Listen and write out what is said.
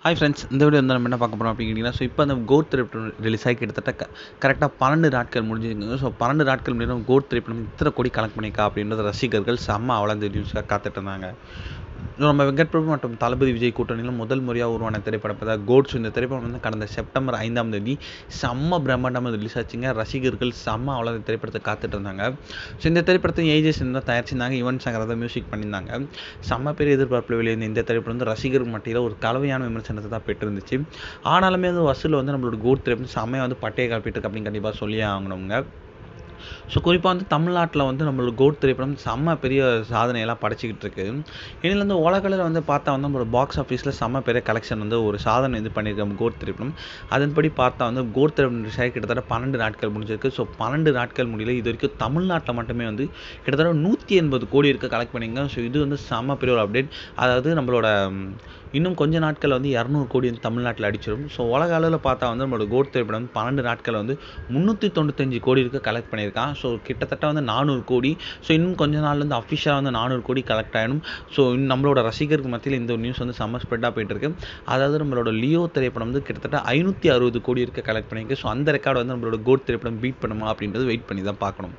Hi friends, இந்த video வந்து நம்ம என்ன பார்க்க போகிறோம் அப்படிங்கிறீங்கன்னா, ஸோ இப்போ அந்த கோட் திரைப்படம் ரிலீஸ் ஆகி கிட்டத்தட்ட கரெக்டாக 12 நாட்கள் முடிஞ்சுருக்குங்க. ஸோ 12 நாட்கள் முன்னாடி கோட் திரைப்படம் இத்தனை கோடி கலெக்ட் பண்ணியிருக்கா அப்படின்றத ரசிகர்கள் செம்ம அவலந்த நியூஸாக காத்துட்டு இருந்தாங்க. நம்ம வெங்கட் பிரபு மற்றும் தளபதி விஜய் கூட்டணியில் முதல் முறையாக உருவான திரைப்படம் தான் கோட்ஸ். இந்த திரைப்படம் வந்து கடந்த செப்டம்பர் 5ஆம் தேதி செம்ம பிரம்மாண்டமாக ரிலீஸ் ஆச்சுங்க. ரசிகர்கள் செம்ம அவ்வளோ திரைப்படத்தை காத்துட்டு இருந்தாங்க. ஸோ இந்த திரைப்படத்தை ஏஜஸ் தான் தயாரிச்சிருந்தாங்க. யுவன் சங்கர் தான் மியூசிக் பண்ணியிருந்தாங்க. செம்ம பெரிய எதிர்பார்ப்பில் வெளியிருந்த இந்த திரைப்படம் வந்து ரசிகர்கள் மத்தியில் ஒரு கலவையான விமர்சனத்தை தான் பெற்றிருந்துச்சு. ஆனாலுமே அது வசூல் வந்து நம்மளோட கோட் திரைப்படம் செம்மையாக வந்து பட்டையை காப்பிட்டு இருக்கு அப்படின்னு கண்டிப்பாக சொல்லியே ஆகணுங்க. ஸோ குறிப்பாக வந்து தமிழ்நாட்டில் வந்து நம்மளோட கோட் திரைப்படம் செம்ம பெரிய சாதனையெல்லாம் படைச்சிக்கிட்டு இருக்கு. இதில் வந்து உலகளவில் வந்து பார்த்தா வந்து நம்மளோட பாக்ஸ் ஆஃபீஸில் செம்ம பெரிய கலெக்ஷன் வந்து ஒரு சாதனை இது பண்ணியிருக்கோம் கோட் திரைப்படம். அதன்படி பார்த்தா வந்து கோட் திரைப்படம் ரிலீஸ் ஆகி கிட்டத்தட்ட 12 நாட்கள் முடிஞ்சிருக்கு. ஸோ 12 நாட்கள் முடியல, இது வரைக்கும் தமிழ்நாட்டில் மட்டுமே வந்து கிட்டத்தட்ட 180 கோடி இருக்க கலெக்ட் பண்ணிங்க. ஸோ இது வந்து செம்ம பெரிய ஒரு அப்டேட். அதாவது நம்மளோட இன்னும் கொஞ்ச நாட்கள் வந்து 200 கோடி வந்து தமிழ்நாட்டில் அடிச்சிடும். ஸோ உலக அளவில் பார்த்தா வந்து நம்மளோட கோட் திரைப்படம் வந்து 12 நாட்கள் வந்து 395 கோடி இருக்க கலெக்ட் பண்ணியிருக்கான். ஸோ கிட்டத்தட்ட வந்து 400 கோடி. ஸோ இன்னும் கொஞ்ச நாள் வந்து அஃபிஷியலாக வந்து 400 கோடி கலெக்ட் ஆகிடும். ஸோ நம்மளோட ரசிகருக்கு மத்தியில் இந்த நியூஸ் வந்து செம்ம ஸ்ப்ரெட்டாக போயிட்டுருக்கு. அதாவது நம்மளோட லியோ திரைப்படம் வந்து கிட்டத்தட்ட 560 கோடி இருக்க கலெக்ட் பண்ணியிருக்கு. ஸோ அந்த ரெக்கார்டு வந்து நம்மளோட கோட் திரைப்படம் பீட் பண்ணுமா அப்படின்றது வெயிட் பண்ணி தான் பார்க்கணும்.